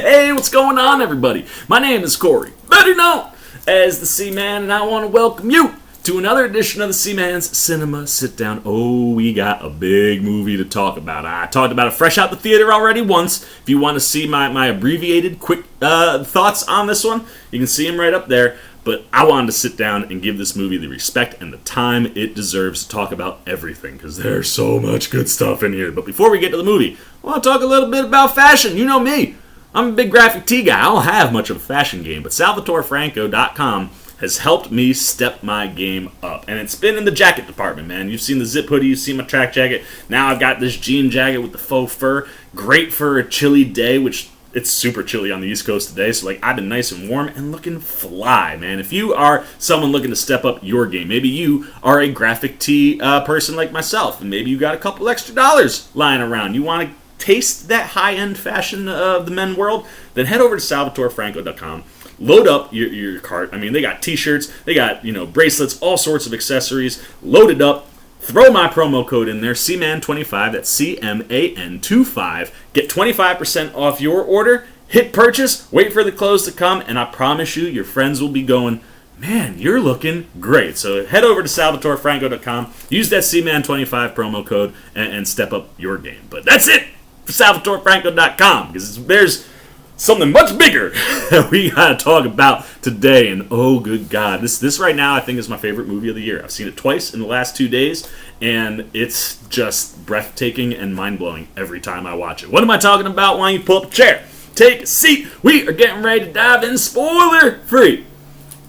Hey, what's going on, everybody? My name is Corey, better known as the C-Man, and I want to welcome you to another edition of the C-Man's Cinema Sit Down. Oh, we got a big movie to talk about. I talked about it fresh out the theater already once. If you want to see my abbreviated, quick thoughts on this one, you can see them right up there. But I wanted to sit down and give this movie the respect and the time it deserves to talk about everything, because there's so much good stuff in here. But before we get to the movie, I want to talk a little bit about fashion. You know me. I'm a big graphic tee guy. I don't have much of a fashion game, but SalvatoreFranco.com has helped me step my game up. And it's been in the jacket department, man. You've seen the zip hoodie, you've seen my track jacket. Now I've got this jean jacket with the faux fur. Great for a chilly day, which it's super chilly on the East Coast today, so I've been nice and warm and looking fly, man. If you are someone looking to step up your game, maybe you are a graphic tee person like myself, and maybe you got a couple extra dollars lying around. You want to taste that high-end fashion of the men world? Then head over to SalvatoreFranco.com. Load up your cart. I mean, they got t-shirts, they got, bracelets, all sorts of accessories. Load it up. Throw my promo code in there, CMAN25, that's CMAN25. Get 25% off your order, hit purchase, wait for the clothes to come, and I promise you, your friends will be going, man, you're looking great. So head over to SalvatoreFranco.com, use that CMAN25 promo code, and step up your game. But that's it for SalvatoreFranco.com, because there's something much bigger that we gotta talk about today. And oh good God, this right now I think is my favorite movie of the year. I've seen it twice in the last 2 days, and it's just breathtaking and mind-blowing every time I watch it. What am I talking about? Why don't you pull up a chair, take a seat? We are getting ready to dive in spoiler-free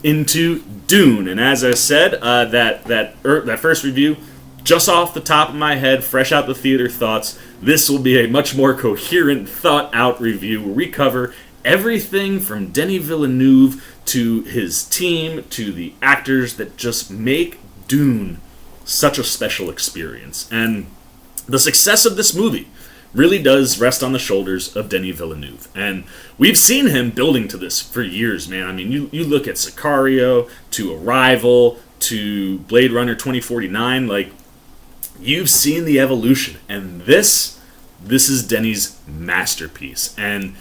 into Dune. And as I said, that first review, just off the top of my head, fresh out the theater thoughts, this will be a much more coherent, thought-out review where we cover everything from Denis Villeneuve to his team to the actors that just make Dune such a special experience. And the success of this movie really does rest on the shoulders of Denis Villeneuve. And we've seen him building to this for years, man. I mean, you look at Sicario, to Arrival, to Blade Runner 2049, you've seen the evolution, and this is Denis' masterpiece. And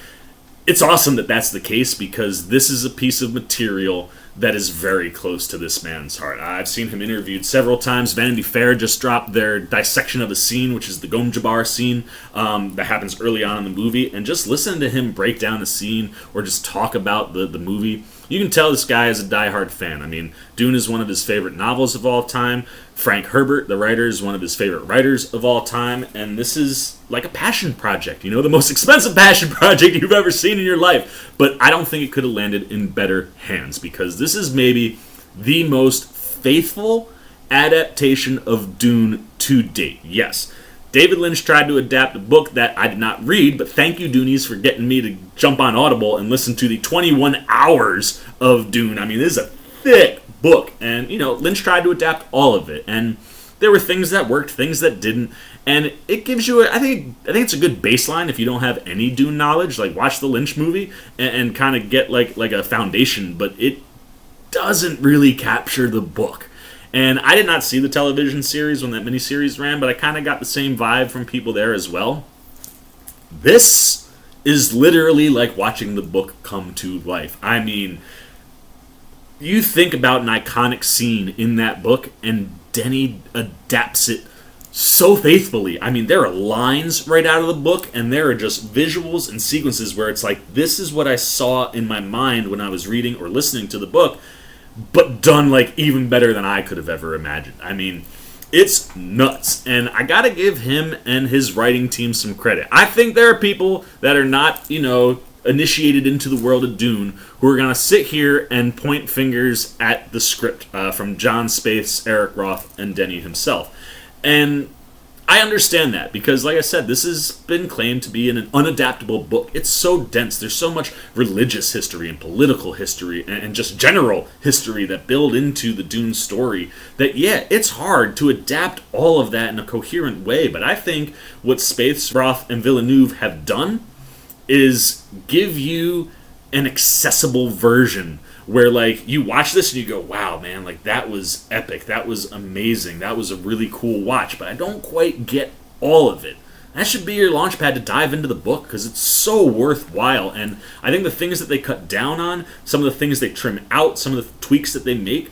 it's awesome that that's the case, because this is a piece of material that is very close to this man's heart. I've seen him interviewed several times. Vanity Fair just dropped their dissection of a scene, which is the Gom Jabbar scene that happens early on in the movie. And just listen to him break down the scene or just talk about the movie. You can tell this guy is a diehard fan. I mean, Dune is one of his favorite novels of all time. Frank Herbert, the writer, is one of his favorite writers of all time. And this is like a passion project, the most expensive passion project you've ever seen in your life. But I don't think it could have landed in better hands, because this is maybe the most faithful adaptation of Dune to date. Yes, David Lynch tried to adapt a book that I did not read, but thank you, Doonies, for getting me to jump on Audible and listen to the 21 hours of Dune. I mean, this is a thick book, and, Lynch tried to adapt all of it, and there were things that worked, things that didn't, and it gives you, I think it's a good baseline if you don't have any Dune knowledge. Watch the Lynch movie and kind of get, like a foundation, but it doesn't really capture the book. And I did not see the television series when that miniseries ran, but I kind of got the same vibe from people there as well. This is literally like watching the book come to life. I mean, you think about an iconic scene in that book, and Denis adapts it so faithfully. I mean, there are lines right out of the book, and there are just visuals and sequences where it's like, this is what I saw in my mind when I was reading or listening to the book, but done even better than I could have ever imagined. I mean, it's nuts. And I gotta give him and his writing team some credit. I think there are people that are not, initiated into the world of Dune who are gonna sit here and point fingers at the script from John Spaeth's Eric Roth and Denis himself. And I understand that, because like I said, this has been claimed to be an unadaptable book. It's so dense. There's so much religious history and political history and just general history that build into the Dune story that, yeah, it's hard to adapt all of that in a coherent way. But I think what Spaeth, Roth, and Villeneuve have done is give you an accessible version where you watch this and you go, wow, man, that was epic, that was amazing, that was a really cool watch, but I don't quite get all of it. that should be your launch pad to dive into the book, because it's so worthwhile. And I think the things that they cut down on, some of the things they trim out, some of the tweaks that they make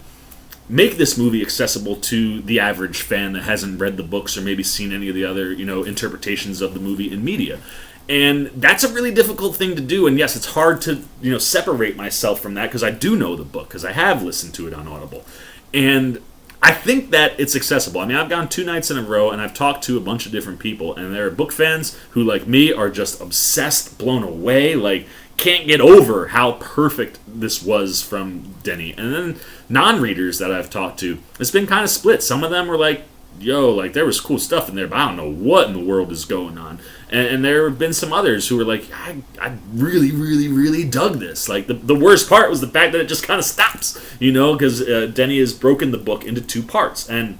this movie accessible to the average fan that hasn't read the books or maybe seen any of the other, interpretations of the movie in media. And that's a really difficult thing to do. And yes, it's hard to, separate myself from that, because I do know the book, because I have listened to it on Audible. And I think that it's accessible. I mean, I've gone 2 nights in a row, and I've talked to a bunch of different people, and there are book fans who, like me, are just obsessed, blown away, like, can't get over how perfect this was from Denis. And then non-readers that I've talked to, it's been kind of split. Some of them were like, yo, like, there was cool stuff in there, but I don't know what in the world is going on. And there have been some others who were like, I really, really, really dug this. Like, the worst part was the fact that it just kind of stops, because Denis has broken the book into 2 parts. And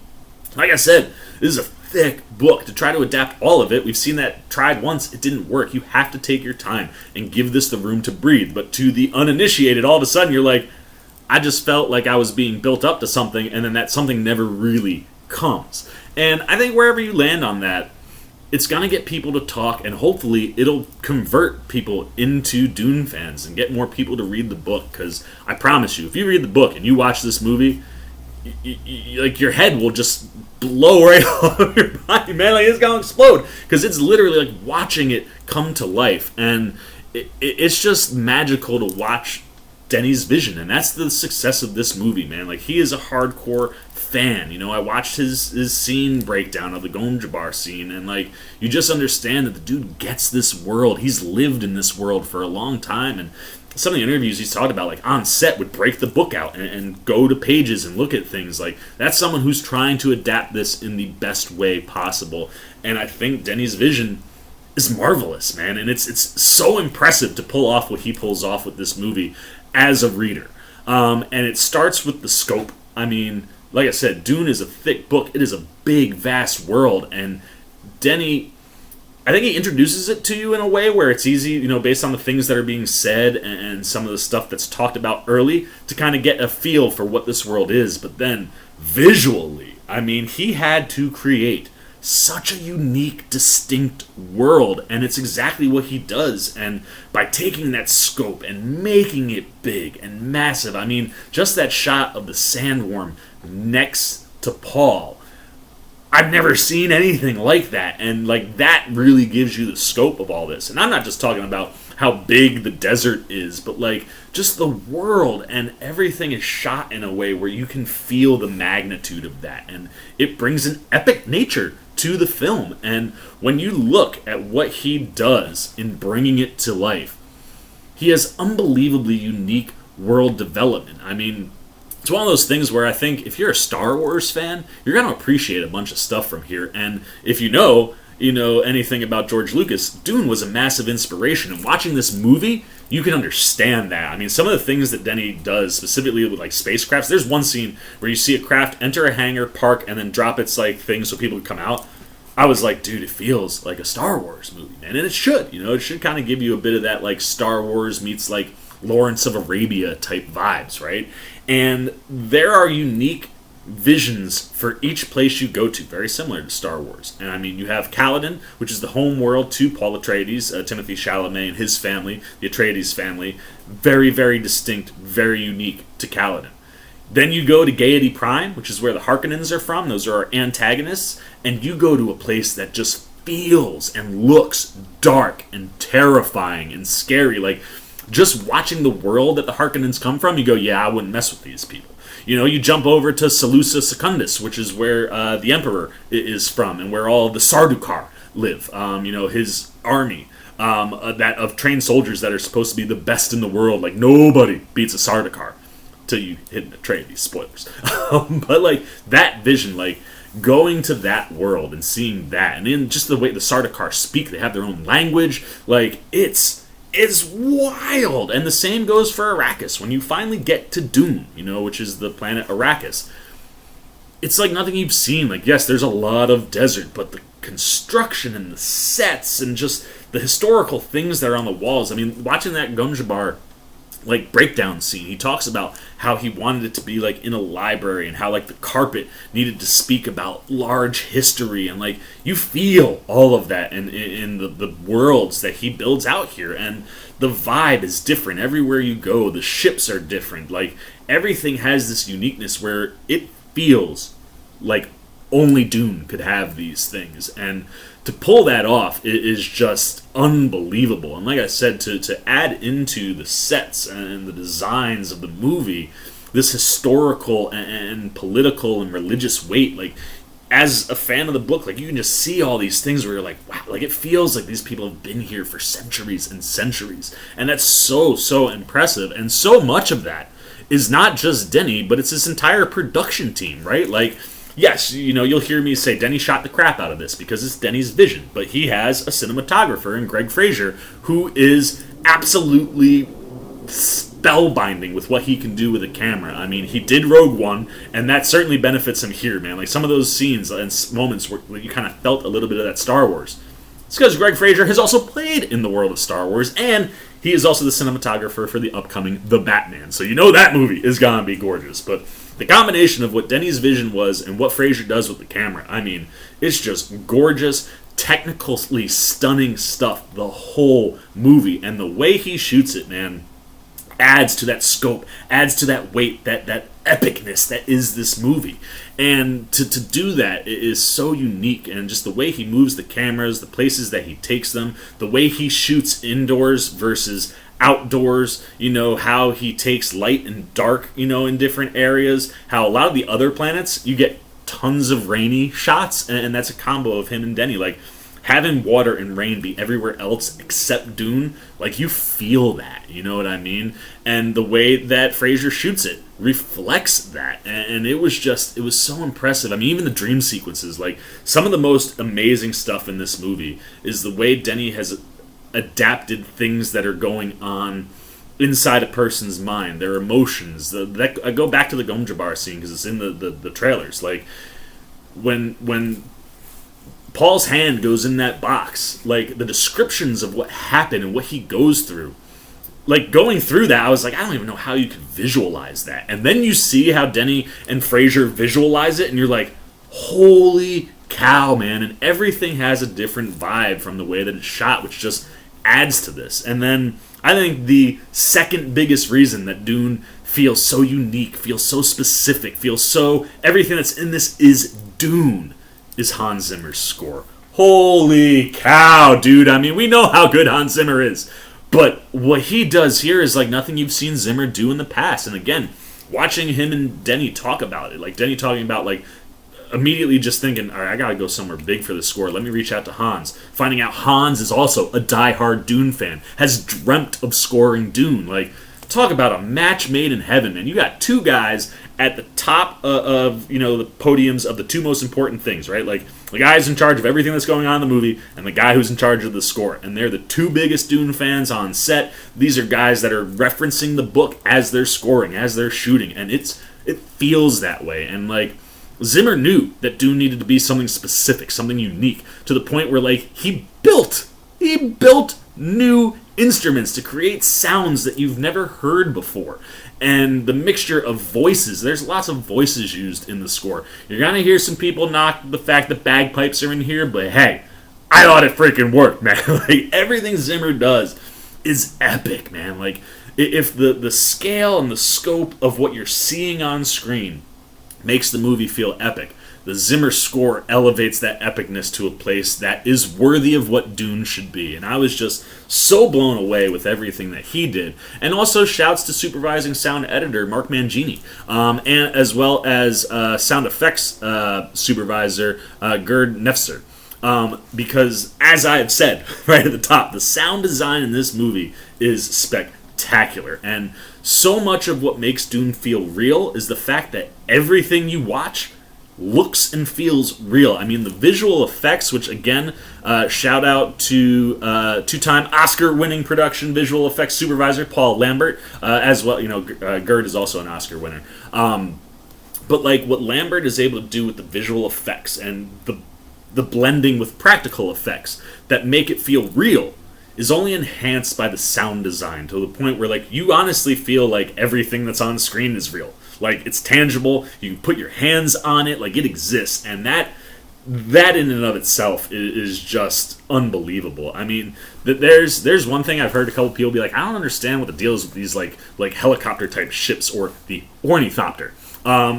like I said, this is a thick book. To try to adapt all of it, we've seen that tried once, it didn't work. You have to take your time and give this the room to breathe. But to the uninitiated, all of a sudden you're like, I just felt like I was being built up to something, and then that something never really comes. And I think wherever you land on that, it's going to get people to talk, and hopefully it'll convert people into Dune fans and get more people to read the book. Because I promise you, if you read the book and you watch this movie, like, your head will just blow right off your body, man. Like, it's going to explode, because it's literally like watching it come to life. And it's just magical to watch Denis Vision, and that's the success of this movie, man. Like, he is a hardcore fan. I watched his scene breakdown of the Gonjabar scene, and like, you just understand that the dude gets this world. He's lived in this world for a long time, and some of the interviews he's talked about, like, on set, would break the book out and go to pages and look at things. Like, that's someone who's trying to adapt this in the best way possible. And I think Denis Vision is marvelous, man, and it's so impressive to pull off what he pulls off with this movie as a reader. And it starts with the scope. I mean, like I said, Dune is a thick book. It is a big, vast world, and Denis, I think he introduces it to you in a way where it's easy, based on the things that are being said and some of the stuff that's talked about early, to kind of get a feel for what this world is. But then, visually, I mean, he had to create such a unique, distinct world, and it's exactly what he does. And by taking that scope and making it big and massive, I mean, just that shot of the sandworm next to Paul, I've never seen anything like that. And like, that really gives you the scope of all this. And I'm not just talking about how big the desert is, but like, just the world, and everything is shot in a way where you can feel the magnitude of that, and it brings an epic nature to the film. And when you look at what he does in bringing it to life, he has unbelievably unique world development. I mean, it's one of those things where I think if you're a Star Wars fan, you're going to appreciate a bunch of stuff from here. And if you know anything about George Lucas, Dune was a massive inspiration. And watching this movie, you can understand that. I mean, some of the things that Denis does, specifically with like spacecrafts, there's one scene where you see a craft enter a hangar, park, and then drop its like thing so people can come out. I was like, dude, it feels like a Star Wars movie, man. And it should, it should kind of give you a bit of that like Star Wars meets like Lawrence of Arabia type vibes, right? And there are unique visions for each place you go to, very similar to Star Wars. And I mean, you have Caladan, which is the home world to Paul Atreides, Timothée Chalamet and his family, the Atreides family. Very, very distinct, very unique to Caladan. Then you go to Gaiety Prime, which is where the Harkonnens are from. Those are our antagonists. And you go to a place that just feels and looks dark and terrifying and scary. Like, just watching the world that the Harkonnens come from, you go, yeah, I wouldn't mess with these people. You jump over to Seleucia Secundus, which is where the Emperor is from, and where all of the Sardaukar live. His army that of trained soldiers that are supposed to be the best in the world. Like, nobody beats a Sardaukar till you hit Atreides. Spoilers. But like, that vision, like, going to that world and seeing that, and then just the way the Sardaukar speak, they have their own language. Like, it's wild. And the same goes for Arrakis. When you finally get to Dune, which is the planet Arrakis, it's like nothing you've seen. Like, yes, there's a lot of desert, but the construction and the sets and just the historical things that are on the walls. I mean, watching that Gonjabar like breakdown scene. He talks about how he wanted it to be like in a library, and how like the carpet needed to speak about large history, and like you feel all of that in the worlds that he builds out here. And the vibe is different everywhere you go. The ships are different. Like everything has this uniqueness where it feels like only Dune could have these things. And to pull that off is just unbelievable. And like I said, to add into the sets and the designs of the movie this historical and political and religious weight, like as a fan of the book, like you can just see all these things where you're like, wow, like it feels like these people have been here for centuries and centuries. And that's so impressive. And so much of that is not just Denis, but it's this entire production team, right? Like, yes, you know, you'll hear me say Denis shot the crap out of this because it's Denis' vision, but he has a cinematographer in Greig Fraser who is absolutely spellbinding with what he can do with a camera. I mean, he did Rogue One, and that certainly benefits him here, man. Like some of those scenes and moments where you kind of felt a little bit of that Star Wars. It's because Greig Fraser has also played in the world of Star Wars, and he is also the cinematographer for the upcoming The Batman. So you know that movie is gonna be gorgeous, but the combination of what Denis' vision was and what Fraser does with the camera, I mean, it's just gorgeous, technically stunning stuff, the whole movie. And the way he shoots it, man, adds to that scope, adds to that weight, that epicness that is this movie. And to do that is so unique, and just the way he moves the cameras, the places that he takes them, the way he shoots indoors versus outdoors, you know, how he takes light and dark, you know, in different areas, how a lot of the other planets, you get tons of rainy shots, and that's a combo of him and Denis. Like, having water and rain be everywhere else except Dune, like, you feel that, you know what I mean? And the way that Fraser shoots it reflects that, and it was so impressive. I mean, even the dream sequences, like, some of the most amazing stuff in this movie is the way Denis has adapted things that are going on inside a person's mind, their emotions. I go back to the Gom-Jabbar scene because it's in the trailers. Like when Paul's hand goes in that box, like the descriptions of what happened and what he goes through. Like going through that, I was like, I don't even know how you could visualize that. And then you see how Denis and Fraser visualize it, and you're like, holy cow, man. And everything has a different vibe from the way that it's shot, which just adds to this. And then I think the second biggest reason that Dune feels so unique, feels so specific, feels so everything that's in this is Dune, is Hans Zimmer's score. Holy cow, dude. I mean, we know how good Hans Zimmer is, but what he does here is like nothing you've seen Zimmer do in the past. And again, watching him and Denis talk about it, like Denis talking about like immediately just thinking, all right, I gotta go somewhere big for the score. Let me reach out to Hans. Finding out Hans is also a diehard Dune fan, has dreamt of scoring Dune. Like, talk about a match made in heaven, man. You got two guys at the top of, you know, the podiums of the two most important things, right? Like, the guy who's in charge of everything that's going on in the movie, and the guy who's in charge of the score. And they're the two biggest Dune fans on set. These are guys that are referencing the book as they're scoring, as they're shooting, and it feels that way. And like, Zimmer knew that Dune needed to be something specific, something unique, to the point where, like, he built new instruments to create sounds that you've never heard before. And the mixture of voices, there's lots of voices used in the score. You're gonna hear some people knock the fact that bagpipes are in here, but hey, I thought it freaking worked, man. Like, everything Zimmer does is epic, man. Like, if the scale and the scope of what you're seeing on screen makes the movie feel epic, the Zimmer score elevates that epicness to a place that is worthy of what Dune should be. And I was just so blown away with everything that he did. And also shouts to supervising sound editor Mark Mangini, and as well as sound effects supervisor Gerd Nefzer. Because, as I have said right at the top, the sound design in this movie is spectacular. And so much of what makes Dune feel real is the fact that everything you watch looks and feels real. I mean, the visual effects, which again, shout out to two-time Oscar-winning production visual effects supervisor Paul Lambert, as well. You know, Gerd is also an Oscar winner. But like what Lambert is able to do with the visual effects and the blending with practical effects that make it feel real is only enhanced by the sound design to the point where, like, you honestly feel like everything that's on screen is real. Like, it's tangible. You can put your hands on it. Like, it exists. And that in and of itself is just unbelievable. I mean, there's one thing I've heard a couple people be like, I don't understand what the deal is with these like helicopter type ships, or the ornithopter,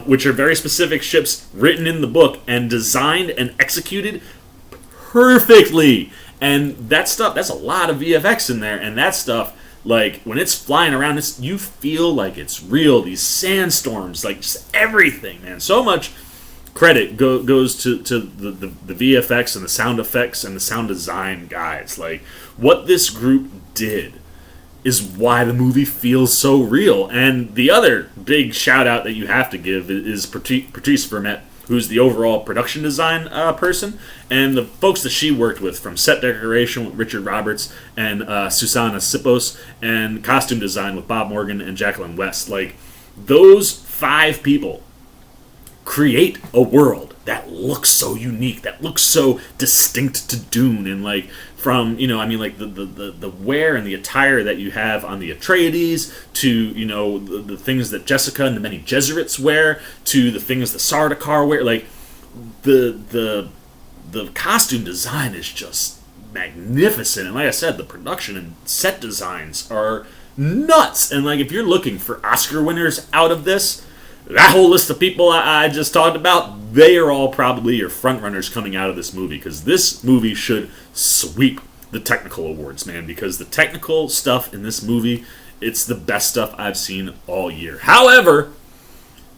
which are very specific ships written in the book and designed and executed perfectly. And that stuff, that's a lot of VFX in there, and that stuff, like, when it's flying around, you feel like it's real. These sandstorms, like, just everything, man. So much credit goes to the VFX and the sound effects and the sound design guys. Like, what this group did is why the movie feels so real. And the other big shout out that you have to give is Patrice Vermette, who's the overall production design person, and the folks that she worked with, from set decoration with Richard Roberts and Susanna Sipos, and costume design with Bob Morgan and Jacqueline West. Like, those 5 people create a world that looks so unique, that looks so distinct to Dune, and like, from, I mean, like, the wear and the attire that you have on the Atreides, to, the things that Jessica and the many Jesuits wear, to the things the Sardaukar wear. Like, the costume design is just magnificent, and like I said, the production and set designs are nuts. And like, if you're looking for Oscar winners out of this, that whole list of people I just talked about, they are all probably your front runners coming out of this movie, because this movie should sweep the technical awards, man, because the technical stuff in this movie, it's the best stuff I've seen all year. However,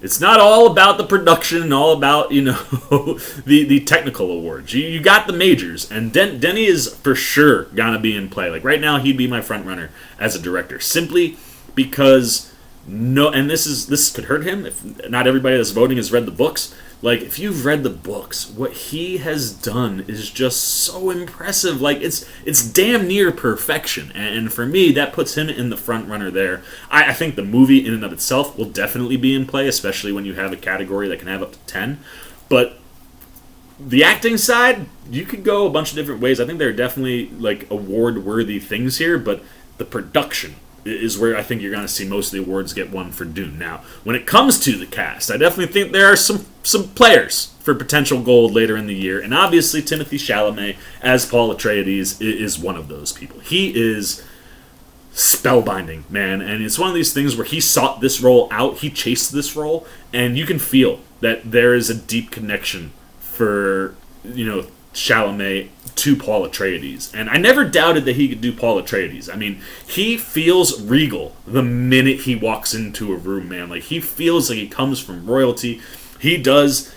it's not all about the production and all about, the technical awards. You got the majors, and Denis is for sure gonna be in play. Like, right now, he'd be my front runner as a director, simply because and this could hurt him if not everybody that's voting has read the books. Like, if you've read the books, what he has done is just so impressive. Like, it's damn near perfection, and for me, that puts him in the front runner there. I think the movie in and of itself will definitely be in play, especially when you have a category that can have up to 10. But the acting side, you could go a bunch of different ways. I think there are definitely, like, award-worthy things here, but the production is where I think you're going to see most of the awards get won for Dune. Now, when it comes to the cast, I definitely think there are some players for potential gold later in the year, and obviously Timothée Chalamet as Paul Atreides is one of those people. He is spellbinding, man, and it's one of these things where he sought this role out, he chased this role, and you can feel that there is a deep connection for, Chalamet to Paul Atreides. And I never doubted that he could do Paul Atreides. I mean, he feels regal the minute he walks into a room, man. Like, he feels like he comes from royalty. He does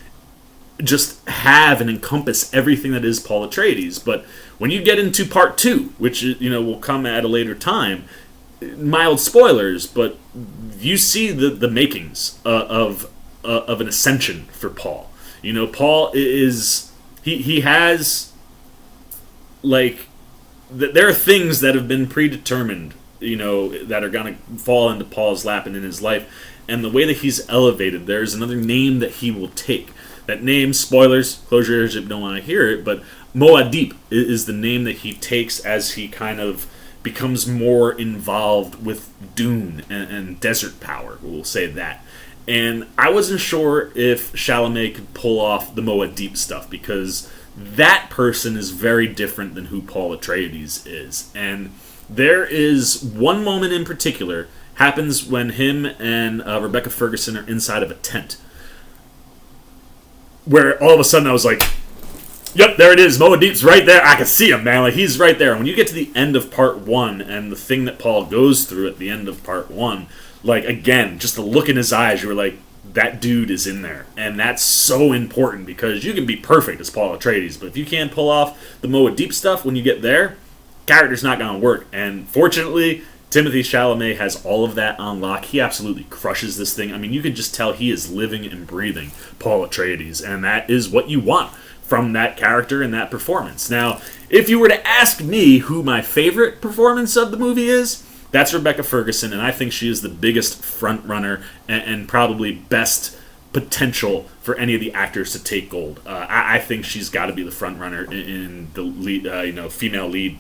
just have and encompass everything that is Paul Atreides. But when you get into part 2, which, will come at a later time, mild spoilers, but you see the makings of an ascension for Paul. Paul is... He has, like, there are things that have been predetermined, that are going to fall into Paul's lap and in his life. And the way that he's elevated, there's another name that he will take. That name, spoilers, close your ears if you don't want to hear it, but Muad'Dib is the name that he takes as he kind of becomes more involved with Dune and desert power, we'll say that. And I wasn't sure if Chalamet could pull off the Muad'Dib stuff, because that person is very different than who Paul Atreides is. And there is one moment in particular, happens when him and Rebecca Ferguson are inside of a tent, where all of a sudden I was like, yep, there it is, Muad'Dib's right there. I can see him, man. Like, he's right there. And when you get to the end of part 1 and the thing that Paul goes through at the end of part 1, like, again, just the look in his eyes, you were like, that dude is in there. And that's so important, because you can be perfect as Paul Atreides, but if you can't pull off the Muad'Dib stuff when you get there, character's not going to work. And fortunately, Timothée Chalamet has all of that on lock. He absolutely crushes this thing. I mean, you can just tell he is living and breathing Paul Atreides, and that is what you want from that character and that performance. Now, if you were to ask me who my favorite performance of the movie is, that's Rebecca Ferguson, and I think she is the biggest front runner and probably best potential for any of the actors to take gold. I think she's got to be the front runner in the lead, female lead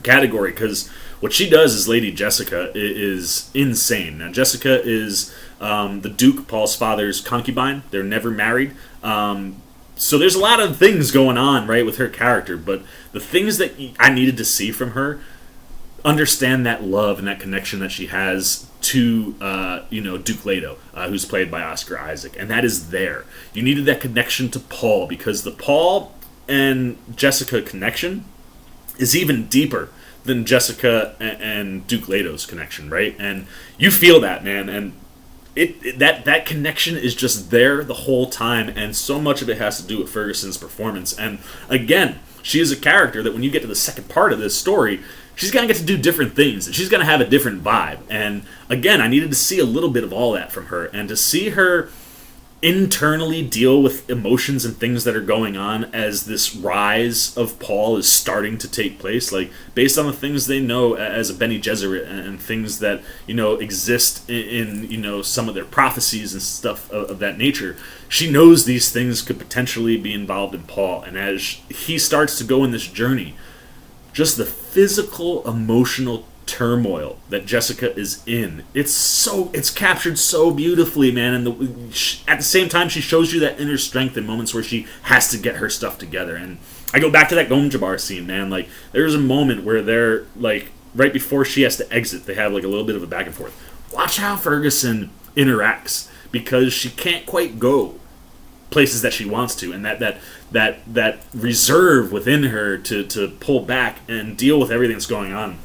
category, because what she does as Lady Jessica is insane. Now, Jessica is the Duke, Paul's father's concubine. They're never married. So there's a lot of things going on, right, with her character. But the things that I needed to see from her, understand that love and that connection that she has to, Duke Leto, who's played by Oscar Isaac. And that is there. You needed that connection to Paul, because the Paul and Jessica connection is even deeper than Jessica and Duke Leto's connection, right? And you feel that, man, and that connection is just there the whole time, and so much of it has to do with Ferguson's performance. And again, she is a character that when you get to the second part of this story, she's going to get to do different things, and she's going to have a different vibe. And again, I needed to see a little bit of all that from her, and to see her internally deal with emotions and things that are going on as this rise of Paul is starting to take place, like based on the things they know as a Bene Gesserit and things that exist in some of their prophecies and stuff of that nature. She knows these things could potentially be involved in Paul, and as he starts to go in this journey, just the physical, emotional turmoil that Jessica is in, it's captured so beautifully, man. And at the same time, she shows you that inner strength in moments where she has to get her stuff together. And I go back to that Gomjabar scene, man. Like, there's a moment where they're like, right before she has to exit, they have like a little bit of a back and forth. Watch how Ferguson interacts, because she can't quite go places that she wants to, and that reserve within her to pull back and deal with everything that's going on.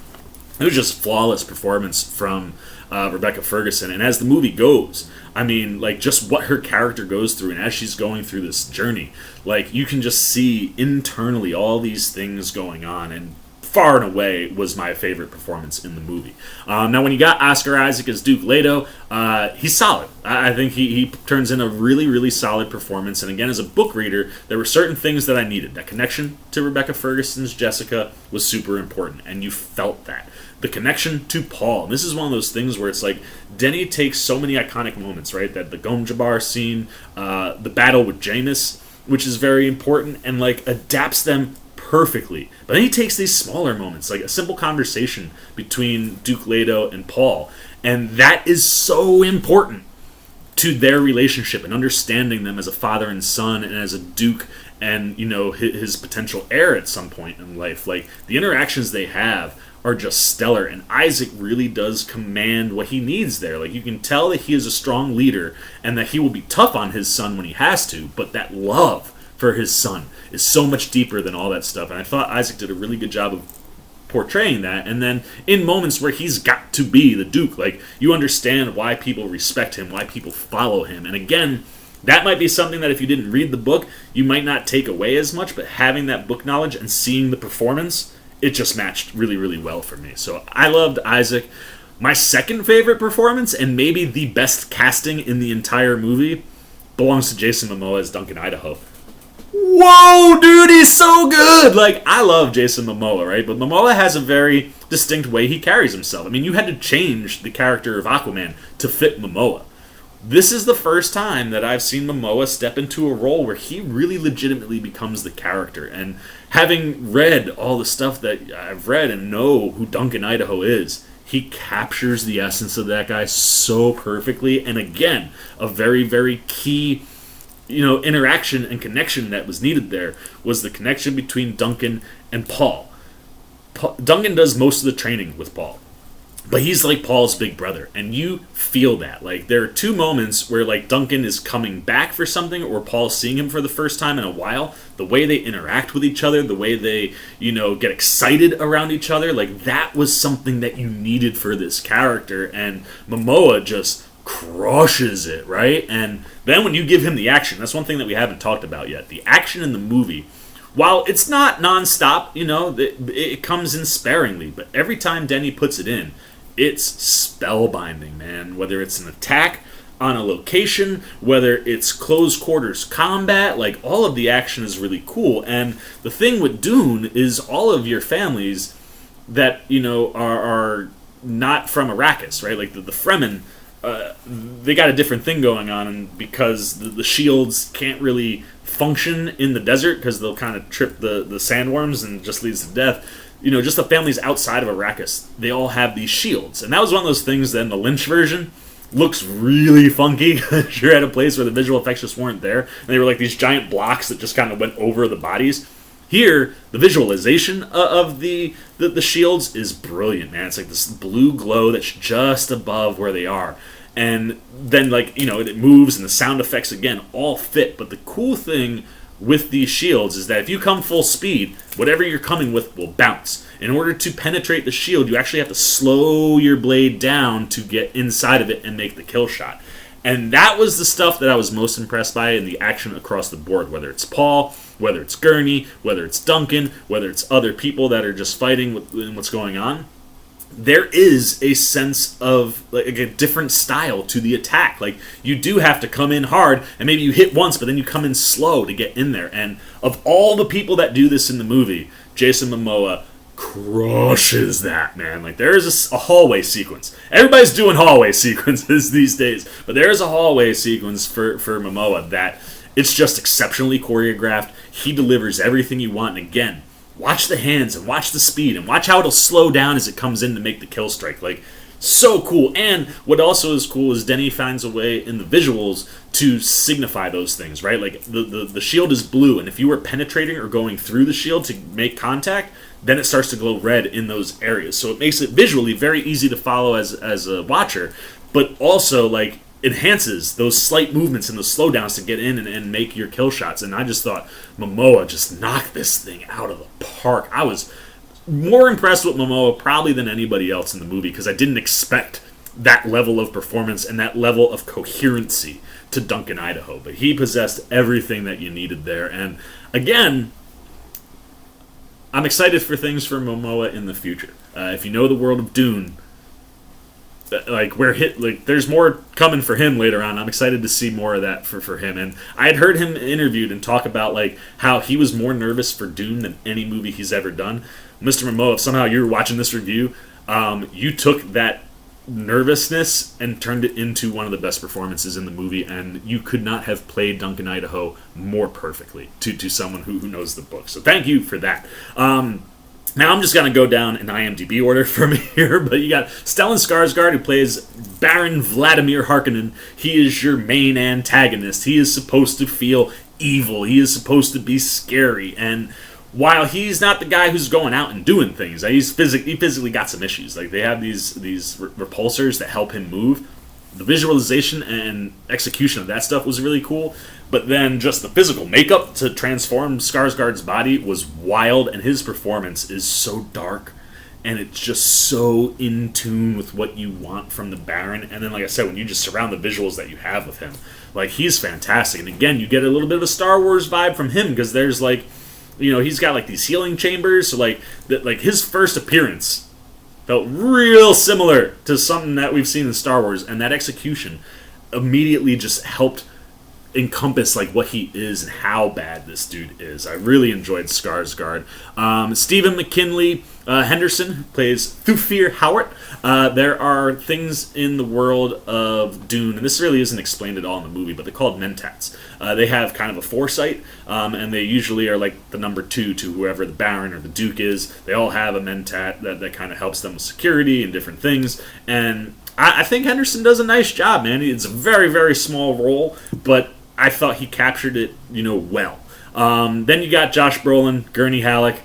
It was just flawless performance from Rebecca Ferguson. And as the movie goes, I mean, like, just what her character goes through, and as she's going through this journey, like, you can just see internally all these things going on, and far and away was my favorite performance in the movie. Now, when you got Oscar Isaac as Duke Leto, he's solid. I think he turns in a really, really solid performance. And again, as a book reader, there were certain things that I needed. That connection to Rebecca Ferguson's Jessica was super important, and you felt that. The connection to Paul. This is one of those things where it's like, Denis takes so many iconic moments, right? That the Gomjabar scene, the battle with Jamis, which is very important, and like adapts them perfectly. But then he takes these smaller moments, like a simple conversation between Duke Leto and Paul, and that is so important to their relationship and understanding them as a father and son, and as a duke and his potential heir at some point in life. Like, the interactions they have are just stellar, and Isaac really does command what he needs there. Like, you can tell that he is a strong leader and that he will be tough on his son when he has to, but that love for his son is so much deeper than all that stuff. And I thought Isaac did a really good job of portraying that. And then in moments where he's got to be the Duke, like, you understand why people respect him, why people follow him. And again, that might be something that if you didn't read the book, you might not take away as much, but having that book knowledge and seeing the performance, it just matched really, really well for me. So I loved Isaac. My second favorite performance, and maybe the best casting in the entire movie, belongs to Jason Momoa as Duncan Idaho. Whoa, dude, he's so good! Like, I love Jason Momoa, right? But Momoa has a very distinct way he carries himself. I mean, you had to change the character of Aquaman to fit Momoa. This is the first time that I've seen Momoa step into a role where he really legitimately becomes the character. And having read all the stuff that I've read and know who Duncan Idaho is, he captures the essence of that guy so perfectly. And again, a very, very key interaction and connection that was needed there was the connection between Duncan and Paul. Duncan does most of the training with Paul, but he's like Paul's big brother, and you feel that. Like, there are two moments where, like, Duncan is coming back for something, or Paul's seeing him for the first time in a while. The way they interact with each other, the way they, get excited around each other, like, that was something that you needed for this character, and Momoa just crushes it, right? And then when you give him the action, that's one thing that we haven't talked about yet. The action in the movie, while it's not nonstop, it comes in sparingly, but every time Denis puts it in, it's spellbinding, man. Whether it's an attack on a location, whether it's close quarters combat, like, all of the action is really cool. And the thing with Dune is all of your families that, are not from Arrakis, right? Like, the Fremen, they got a different thing going on, and because the shields can't really function in the desert because they'll kind of trip the sandworms and just leads to death, just the families outside of Arrakis, they all have these shields. And that was one of those things that in the Lynch version looks really funky. You're at a place where the visual effects just weren't there. And they were like these giant blocks that just kind of went over the bodies. Here, the visualization of the shields is brilliant, man. It's like this blue glow that's just above where they are. And then, like, it moves, and the sound effects, again, all fit. But the cool thing with these shields is that if you come full speed, whatever you're coming with will bounce. In order to penetrate the shield, you actually have to slow your blade down to get inside of it and make the kill shot. And that was the stuff that I was most impressed by in the action across the board, whether it's Paul, whether it's Gurney, whether it's Duncan, whether it's other people that are just fighting with what's going on. There is a sense of like a different style to the attack. Like, you do have to come in hard, and maybe you hit once, but then you come in slow to get in there. And of all the people that do this in the movie, Jason Momoa crushes that, man. Like, there is a hallway sequence. Everybody's doing hallway sequences these days, but there is a hallway sequence for Momoa that it's just exceptionally choreographed. He delivers everything you want, and again, watch the hands and watch the speed and watch how it'll slow down as it comes in to make the kill strike. Like, so cool. And what also is cool is Denis finds a way in the visuals to signify those things, right? Like, the shield is blue, and if you were penetrating or going through the shield to make contact, then it starts to glow red in those areas. So it makes it visually very easy to follow as a watcher, but also, like, enhances those slight movements and the slowdowns to get in and make your kill shots. And I just thought Momoa just knocked this thing out of the park. I was more impressed with Momoa probably than anybody else in the movie, because I didn't expect that level of performance and that level of coherency to Duncan, Idaho. But he possessed everything that you needed there. And again, I'm excited for things for Momoa in the future. If you know the World of Dune, there's more coming for him later on. I'm excited to see more of that for him. And I had heard him interviewed and talk about like how he was more nervous for Dune than any movie he's ever done. Mr. Momoa, if somehow you're watching this review, you took that nervousness and turned it into one of the best performances in the movie, and you could not have played Duncan, Idaho more perfectly to someone who knows the book. So thank you for that. Now I'm just going to go down in IMDb order from here, but you got Stellan Skarsgård, who plays Baron Vladimir Harkonnen. He is your main antagonist. He is supposed to feel evil. He is supposed to be scary, and while he's not the guy who's going out and doing things, he physically got some issues. Like, they have these repulsors that help him move. The visualization and execution of that stuff was really cool, but then just the physical makeup to transform Skarsgård's body was wild, and his performance is so dark, and it's just so in tune with what you want from the Baron. And then, like I said, when you just surround the visuals that you have with him, like, he's fantastic. And again, you get a little bit of a Star Wars vibe from him, because there's like, he's got like these healing chambers, so like his first appearance felt real similar to something that we've seen in Star Wars, and that execution immediately just helped encompass like what he is and how bad this dude is. I really enjoyed Skarsgård. Stephen McKinley Henderson plays Thufir Hawat. There are things in the world of Dune, and this really isn't explained at all in the movie, but they're called mentats. They have kind of a foresight, and they usually are like the number 2 to whoever the Baron or the Duke is. They all have a mentat that kind of helps them with security and different things, and I think Henderson does a nice job, man. It's a very, very small role, but I thought he captured it, well. Then you got Josh Brolin, Gurney, Halleck.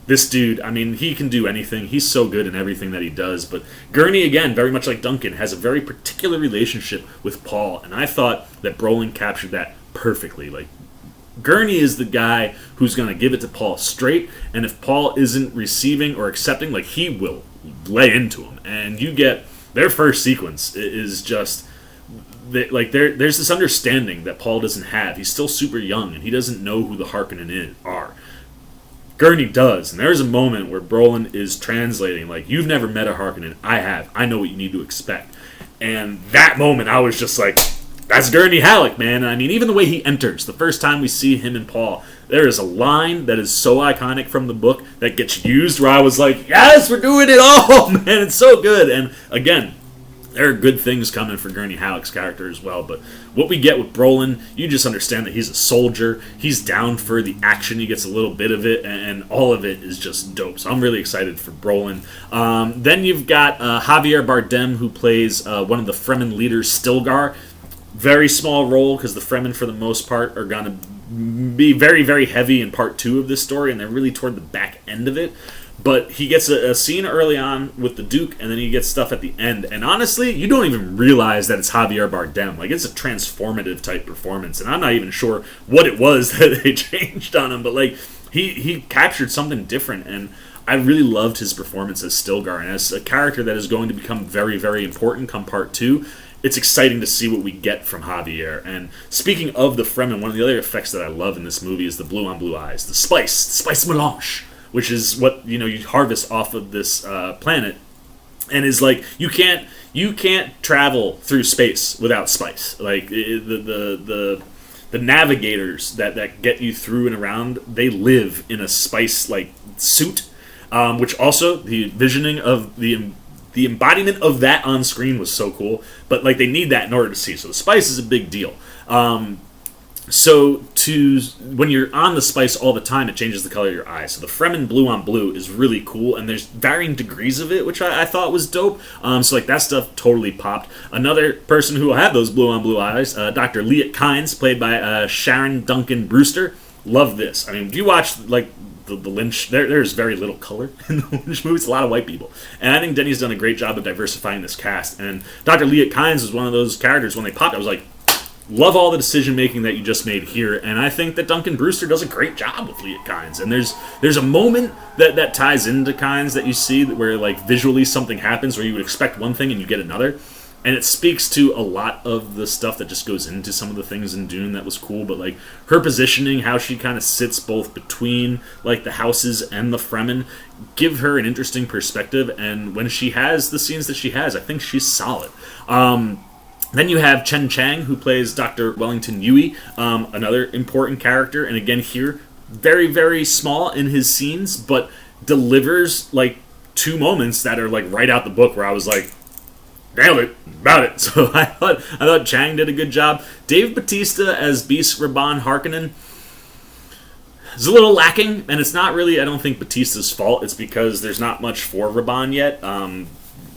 This dude, I mean, he can do anything. He's so good in everything that he does. But Gurney, again, very much like Duncan, has a very particular relationship with Paul, and I thought that Brolin captured that perfectly. Like, Gurney is the guy who's going to give it to Paul straight, and if Paul isn't receiving or accepting, like, he will lay into him. And you get their first sequence is just... there's this understanding that Paul doesn't have. He's still super young, and he doesn't know who the Harkonnen are. Gurney does, and there's a moment where Brolin is translating, like, you've never met a Harkonnen. I have. I know what you need to expect. And that moment, I was just like, that's Gurney Halleck, man. And I mean, even the way he enters, the first time we see him and Paul, there is a line that is so iconic from the book that gets used where I was like, yes, we're doing it all, man. It's so good. And again, there are good things coming for Gurney Halleck's character as well, but what we get with Brolin, you just understand that he's a soldier. He's down for the action. He gets a little bit of it, and all of it is just dope. So I'm really excited for Brolin. Then you've got Javier Bardem, who plays one of the Fremen leaders, Stilgar. Very small role, because the Fremen, for the most part, are going to be very, very heavy in part 2 of this story, and they're really toward the back end of it. But he gets a scene early on with the Duke, and then he gets stuff at the end. And honestly, you don't even realize that it's Javier Bardem. Like, it's a transformative type performance, and I'm not even sure what it was that they changed on him. But like, he captured something different, and I really loved his performance as Stilgar, and as a character that is going to become very, very important come part 2. It's exciting to see what we get from Javier. And speaking of the Fremen, one of the other effects that I love in this movie is the blue on blue eyes, the spice melange, which is what you harvest off of this planet, and is like you can't travel through space without spice. Like the navigators that get you through and around, they live in a spice like suit, which also the visioning of the embodiment of that on screen was so cool. But like they need that in order to see. So the spice is a big deal. So when you're on the spice all the time, it changes the color of your eyes. So the Fremen blue on blue is really cool, and there's varying degrees of it, which I thought was dope. So like that stuff totally popped. Another person who will have those blue on blue eyes, Dr. Liet Kynes, played by Sharon Duncan-Brewster. Love this. I mean, if you watch like the Lynch, there's very little color in the Lynch movies. A lot of white people, and I think Denny's done a great job of diversifying this cast. And Dr. Liet Kynes was one of those characters when they popped. I was like, love all the decision making that you just made here, and I think that Duncan-Brewster does a great job with Liet Kynes. And there's a moment that ties into Kynes that you see where like visually something happens where you would expect one thing and you get another, and it speaks to a lot of the stuff that just goes into some of the things in Dune that was cool. But like her positioning, how she kind of sits both between like the houses and the Fremen, give her an interesting perspective. And when she has the scenes that she has, I think she's solid. Then you have Chen Chang, who plays Dr. Wellington Yui, another important character. And again here, very, very small in his scenes, but delivers like 2 moments that are like right out the book where I was like, nailed it, about it. So I thought Chang did a good job. Dave Bautista as Beast Rabban Harkonnen is a little lacking, and it's not really, I don't think, Bautista's fault. It's because there's not much for Rabban yet.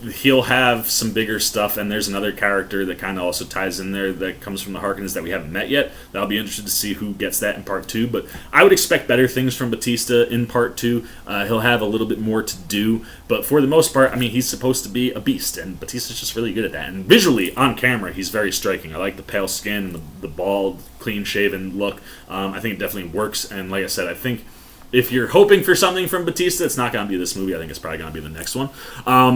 He'll have some bigger stuff, and there's another character that kind of also ties in there that comes from the Harkonnens that we haven't met yet. I'll be interested to see who gets that in part 2, but I would expect better things from Bautista in part 2. He'll have a little bit more to do, but for the most part, I mean, he's supposed to be a beast, and Bautista's just really good at that. And visually, on camera, he's very striking. I like the pale skin and the bald, clean-shaven look. I think it definitely works, and like I said, I think if you're hoping for something from Bautista, it's not going to be this movie. I think it's probably going to be the next one.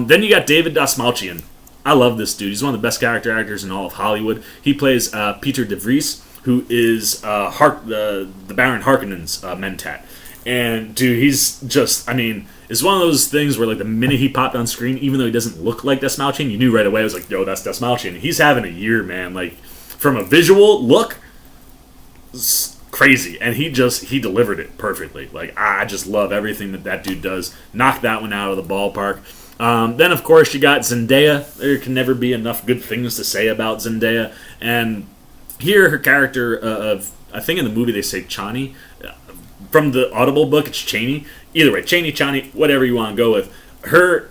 Then you got David Dastmalchian. I love this dude. He's one of the best character actors in all of Hollywood. He plays Peter de Vries, who is the Baron Harkonnen's mentat. And dude, he's just, I mean, it's one of those things where like the minute he popped on screen, even though he doesn't look like Dastmalchian, you knew right away. I was like, yo, that's Dastmalchian. He's having a year, man. Like, from a visual look, crazy, and he delivered it perfectly. Like, I just love everything that dude does. Knocked that one out of the ballpark. Then of course you got Zendaya. There can never be enough good things to say about Zendaya, and here her character of, I think in the movie they say Chani, from the Audible book it's Chaney. Either way, Chaney, Chani, whatever you want to go with. Her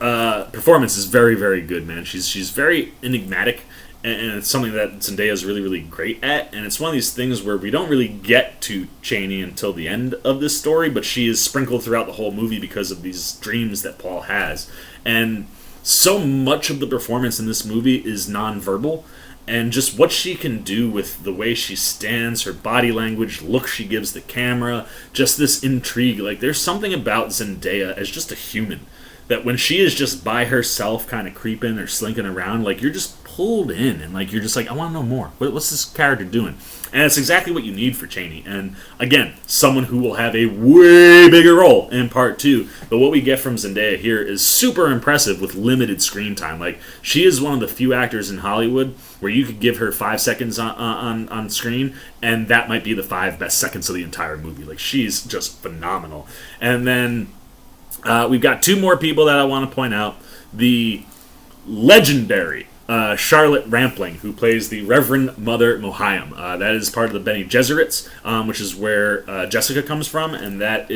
performance is very, very good, man. She's very enigmatic, and it's something that Zendaya is really, really great at. And it's one of these things where we don't really get to Chaney until the end of this story, but she is sprinkled throughout the whole movie because of these dreams that Paul has. And so much of the performance in this movie is nonverbal, and just what she can do with the way she stands, her body language, look she gives the camera, just this intrigue. Like, there's something about Zendaya as just a human that when she is just by herself kind of creeping or slinking around, like, you're just pulled in, and like you're just like, I want to know more. What's this character doing? And it's exactly what you need for Chaney. And again, someone who will have a way bigger role in part 2. But what we get from Zendaya here is super impressive with limited screen time. Like, she is one of the few actors in Hollywood where you could give her 5 seconds on screen, and that might be the 5 best seconds of the entire movie. Like, she's just phenomenal. And then we've got 2 more people that I want to point out. The legendary Charlotte Rampling, who plays the Reverend Mother Mohiam. That is part of the Bene Gesserits, which is where Jessica comes from, and that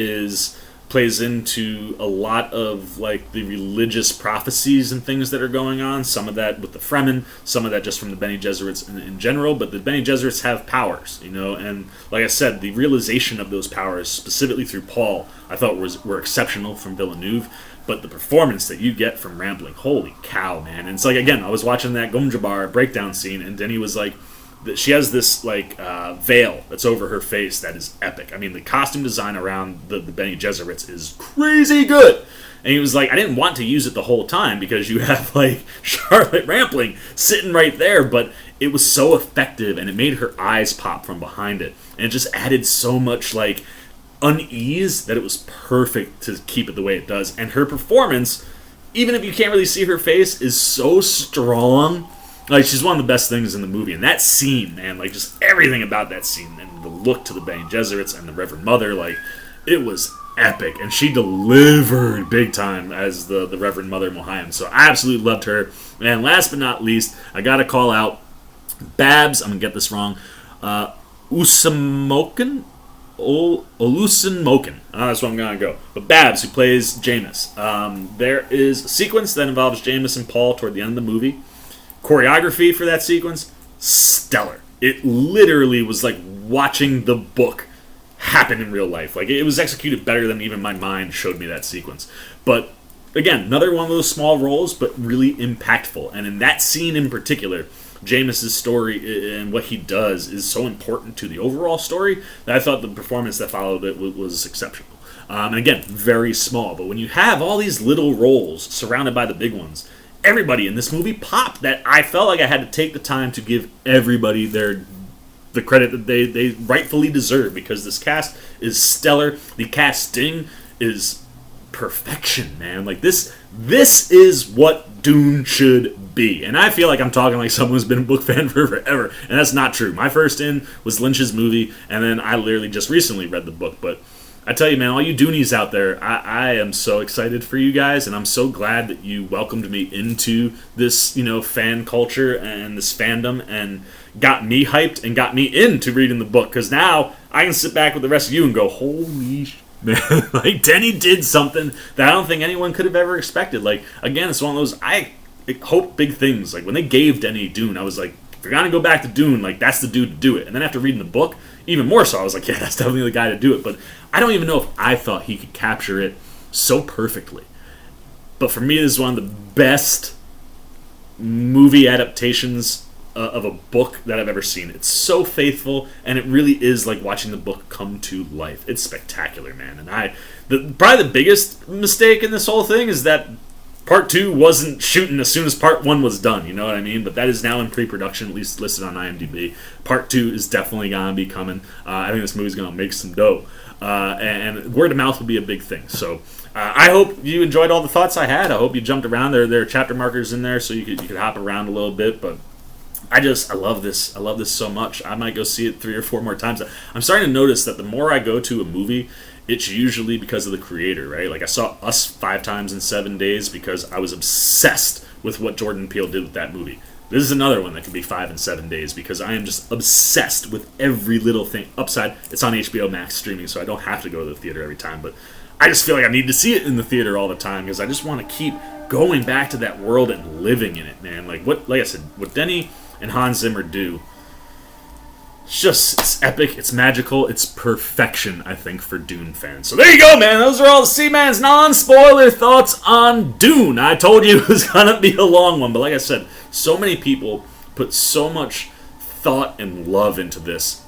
plays into a lot of like the religious prophecies and things that are going on. Some of that with the Fremen, some of that just from the Bene Gesserits in general. But the Bene Gesserits have powers, and like I said, the realization of those powers, specifically through Paul, I thought were exceptional from Villeneuve. But the performance that you get from Rampling, holy cow, man! And it's like, again, I was watching that Gomjabar breakdown scene, and Denny was like, she has this like veil that's over her face that is epic. I mean, the costume design around the Bene Gesserits is crazy good. And he was like, I didn't want to use it the whole time because you have like Charlotte Rampling sitting right there, but it was so effective, and it made her eyes pop from behind it, and it just added so much like unease that it was perfect to keep it the way it does. And her performance, even if you can't really see her face, is so strong. Like, she's one of the best things in the movie. And that scene, man, like, just everything about that scene, and the look to the Bene Gesserits and the Reverend Mother, like, it was epic. And she delivered big time as the Reverend Mother Mohiam. So I absolutely loved her. And last but not least, I gotta call out Babs, I'm gonna get this wrong, Usamoken? Olusen Moken. That's where I'm going to go. But Babs, who plays Jameis. There is a sequence that involves Jameis and Paul toward the end of the movie. Choreography for that sequence, stellar. It literally was like watching the book happen in real life. Like, it was executed better than even my mind showed me that sequence. But, again, another one of those small roles, but really impactful. And in that scene in particular, Jameis' story and what he does is so important to the overall story that I thought the performance that followed it was exceptional. And again, very small. But when you have all these little roles surrounded by the big ones, everybody in this movie popped. That I felt like I had to take the time to give everybody the credit that they rightfully deserve, because this cast is stellar. The casting is perfection, man. Like, this is what Dune should be. And I feel like I'm talking like someone who's been a book fan for forever, and that's not true. My first in was Lynch's movie, and then I literally just recently read the book. But I tell you, man, all you Doonies out there, I am so excited for you guys, and I'm so glad that you welcomed me into this, fan culture and this fandom, and got me hyped and got me into reading the book, because now I can sit back with the rest of you and go, holy man, like, Denny did something that I don't think anyone could have ever expected. Like, again, it's one of those, I hope big things. Like, when they gave Denny Dune, I was like, if you're gonna go back to Dune, like, that's the dude to do it. And then after reading the book, even more so, I was like, yeah, that's definitely the guy to do it. But I don't even know if I thought he could capture it so perfectly. But for me, this is one of the best movie adaptations of a book that I've ever seen. It's so faithful, and it really is like watching the book come to life. It's spectacular, man. And probably the biggest mistake in this whole thing is that Part 2 wasn't shooting as soon as Part 1 was done, you know what I mean? But that is now in pre-production, at least listed on IMDb. Part 2 is definitely going to be coming. I think this movie's going to make some dough. And word of mouth will be a big thing. So I hope you enjoyed all the thoughts I had. I hope you jumped around. There are chapter markers in there, so you could hop around a little bit. But I love this. I love this so much. I might go see it 3 or 4 more times. I'm starting to notice that the more I go to a movie, it's usually because of the creator, right? Like, I saw Us 5 times in 7 days because I was obsessed with what Jordan Peele did with that movie. This is another one that could be 5 and 7 days because I am just obsessed with every little thing. Upside, it's on HBO Max streaming, so I don't have to go to the theater every time. But I just feel like I need to see it in the theater all the time because I just want to keep going back to that world and living in it, man. Like I said, what Denny and Hans Zimmer do, it's epic, it's magical, it's perfection, I think, for Dune fans. So there you go, man. Those are all the Seaman's non-spoiler thoughts on Dune. I told you it was going to be a long one, but like I said, so many people put so much thought and love into this.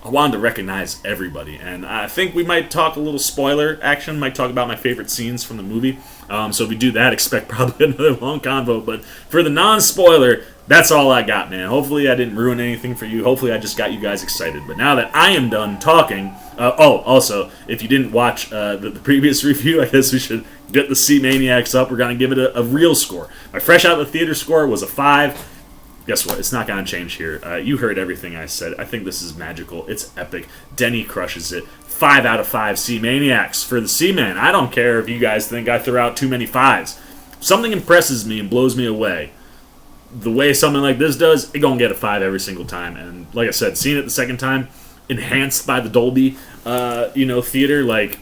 I wanted to recognize everybody, and I think we might talk a little spoiler action, might talk about my favorite scenes from the movie. So if we do that, expect probably another long convo, but for the non-spoiler, that's all I got, man. Hopefully I didn't ruin anything for you. Hopefully I just got you guys excited. But now that I am done talking... also, if you didn't watch the previous review, I guess we should get the Sea Maniacs up. We're going to give it a real score. My fresh out of the theater score was a 5. Guess what? It's not going to change here. You heard everything I said. I think this is magical. It's epic. Denny crushes it. 5 out of 5 Sea Maniacs for the Seaman. I don't care if you guys think I threw out too many 5s. If something impresses me and blows me away, the way something like this does, it gonna get a 5 every single time. And like I said, seeing it the second time, enhanced by the Dolby, theater, like,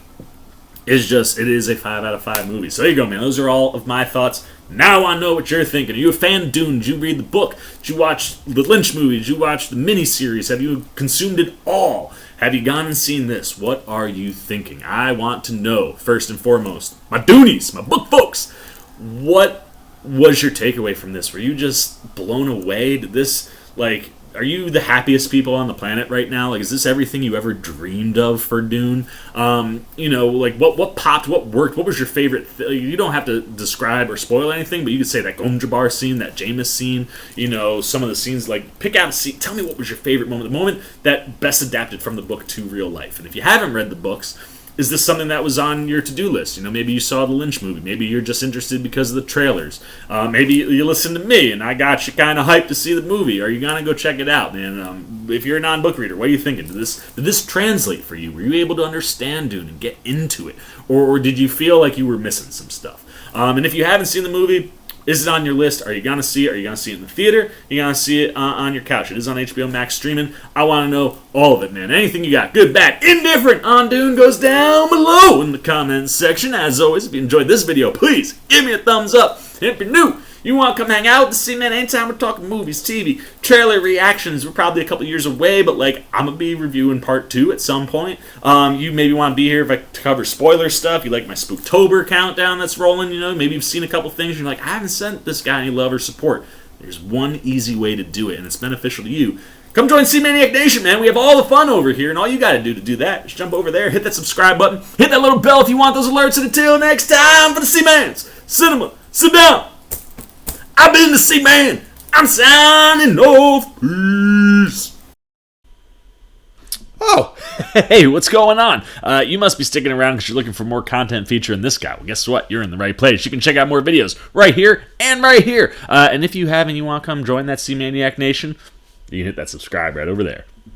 it is a 5 out of 5 movie. So there you go, man. Those are all of my thoughts. Now I know what you're thinking. Are you a fan of Dune? Did you read the book? Did you watch the Lynch movie? Did you watch the miniseries? Have you consumed it all? Have you gone and seen this? What are you thinking? I want to know, first and foremost, my Doonies, my book folks, what was your takeaway from this? Were you just blown away? Did this, like, are you the happiest people on the planet right now? Like, is this everything you ever dreamed of for Dune? What popped? What worked? What was your favorite? You don't have to describe or spoil anything, but you could say that Gonjabar scene, that Jameis scene, some of the scenes, like, pick out a scene. Tell me what was your favorite moment, the moment that best adapted from the book to real life. And if you haven't read the books, is this something that was on your to-do list? Maybe you saw the Lynch movie. Maybe you're just interested because of the trailers. Maybe you listened to me and I got you kind of hyped to see the movie. Are you going to go check it out, man? If you're a non-book reader, what are you thinking? Did this translate for you? Were you able to understand Dune and get into it? Or did you feel like you were missing some stuff? And if you haven't seen the movie, is it on your list? Are you going to see it? Are you going to see it in the theater? Are you going to see it on your couch? It is on HBO Max streaming. I want to know all of it, man. Anything you got, good, bad, indifferent, on Dune goes down below in the comments section. As always, if you enjoyed this video, please give me a thumbs up. And if you're new, you want to come hang out with the C-Man anytime we're talking movies, TV, trailer reactions. We're probably a couple years away, but I'm going to be reviewing part 2 at some point. You maybe want to be here if I cover spoiler stuff. You like my Spooktober countdown that's rolling, maybe you've seen a couple things. You're like, I haven't sent this guy any love or support. There's one easy way to do it, and it's beneficial to you. Come join C-Maniac Nation, man. We have all the fun over here, and all you got to do that is jump over there, hit that subscribe button, hit that little bell if you want those alerts, and until next time for the C-Man's Cinema Sit Down. I've been the C-Man. I'm signing off. Peace. Oh, hey, what's going on? You must be sticking around because you're looking for more content featuring this guy. Well, guess what? You're in the right place. You can check out more videos right here and right here. And if you have and you want to come join that C-Maniac Nation, you can hit that subscribe right over there.